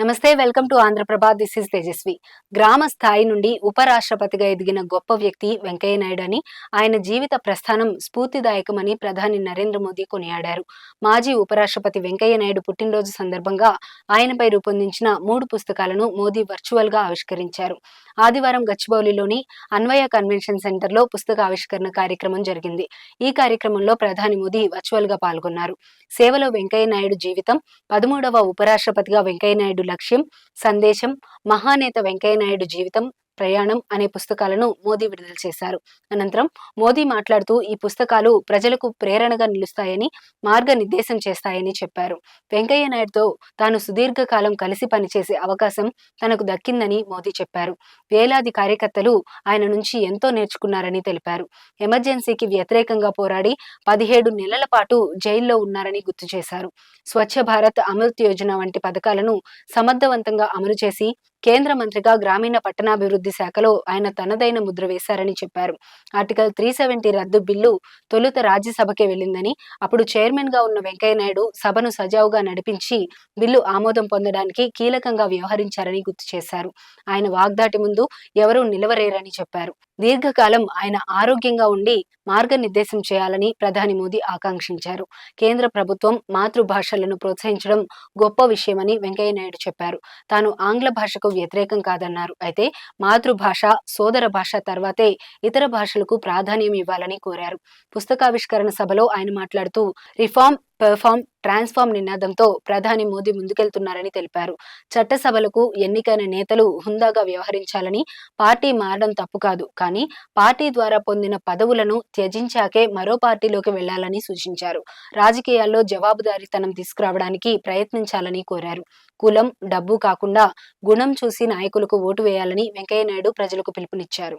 నమస్తే, welcome to Andhraprabha. This is Tejaswi. గ్రామ స్థాయి నుండి ఉపరాష్ట్రపతిగా ఎదిగిన గొప్ప వ్యక్తి వెంకయ్య నాయుడు అని, ఆయన జీవిత ప్రస్థానం స్ఫూర్తిదాయకమని ప్రధాని నరేంద్ర మోదీ కొనియాడారు. మాజీ ఉపరాష్ట్రపతి వెంకయ్య నాయుడు పుట్టినరోజు సందర్భంగా ఆయనపై రూపొందించిన 3 పుస్తకాలను మోదీ వర్చువల్ గా ఆవిష్కరించారు. ఆదివారం గచ్చిబౌలిలోని అన్వయ కన్వెన్షన్ సెంటర్లో పుస్తక ఆవిష్కరణ కార్యక్రమం జరిగింది. ఈ కార్యక్రమంలో ప్రధాని మోదీ వర్చువల్ గా పాల్గొన్నారు. సేవలో వెంకయ్య నాయుడు జీవితం, 13వ ఉపరాష్ట్రపతిగా వెంకయ్య నాయుడు లక్ష్యం, సందేశం, మహానేత వెంకయ్య నాయుడు జీవితం, ప్రయాణం అనే పుస్తకాలను మోదీ విడుదల చేశారు. అనంతరం మోదీ మాట్లాడుతూ, ఈ పుస్తకాలు ప్రజలకు ప్రేరణగా నిలుస్తాయని, మార్గనిర్దేశం చేస్తాయని చెప్పారు. వెంకయ్య నాయుడుతో తాను సుదీర్ఘకాలం కలిసి పనిచేసే అవకాశం తనకు దక్కిందని మోదీ చెప్పారు. వేలాది కార్యకర్తలు ఆయన నుంచి ఎంతో నేర్చుకున్నారని తెలిపారు. ఎమర్జెన్సీకి వ్యతిరేకంగా పోరాడి 17 నెలల పాటు జైల్లో ఉన్నారని గుర్తు చేశారు. స్వచ్ఛ భారత్, అమృత్ యోజన వంటి పథకాలను సమర్థవంతంగా అమలు చేసి కేంద్ర మంత్రిగా గ్రామీణ పట్టణాభివృద్ధి శాఖలో ఆయన తనదైన ముద్ర వేశారని చెప్పారు. ఆర్టికల్ 370 రద్దు బిల్లు తొలుత రాజ్యసభకే వెళ్లిందని, అప్పుడు చైర్మన్ గా ఉన్న వెంకయ్య నాయుడు సభను సజావుగా నడిపించి బిల్లు ఆమోదం పొందడానికి కీలకంగా వ్యవహరించారని గుర్తు చేశారు. ఆయన వాగ్దాటి ముందు ఎవరూ నిలవరేరని చెప్పారు. దీర్ఘకాలం ఆయన ఆరోగ్యంగా ఉండి మార్గనిర్దేశం చేయాలని ప్రధాని మోదీ ఆకాంక్షించారు. కేంద్ర ప్రభుత్వం మాతృభాషలను ప్రోత్సహించడం గొప్ప విషయమని వెంకయ్య నాయుడు చెప్పారు. తాను ఆంగ్ల భాషకు వ్యతిరేకం కాదన్నారు. అయితే మాతృభాష, సోదర భాష తర్వాతే ఇతర భాషలకు ప్రాధాన్యం ఇవ్వాలని కోరారు. పుస్తకావిష్కరణ సభలో ఆయన మాట్లాడుతూ, రిఫార్మ్, పెర్ఫార్మ్, ట్రాన్స్ఫార్మ్ నినాదంతో ప్రధాని మోదీ ముందుకెళ్తున్నారని తెలిపారు. చట్టసభలకు ఎన్నికైన నేతలు హుందాగా వ్యవహరించాలని, పార్టీ మారడం తప్పు కాదు, కానీ పార్టీ ద్వారా పొందిన పదవులను త్యజించాకే మరో పార్టీలోకి వెళ్లాలని సూచించారు. రాజకీయాల్లో జవాబుదారీతనం తీసుకురావడానికి ప్రయత్నించాలని కోరారు. కులం, డబ్బు కాకుండా గుణం చూసి నాయకులకు ఓటు వేయాలని వెంకయ్య నాయుడు ప్రజలకు పిలుపునిచ్చారు.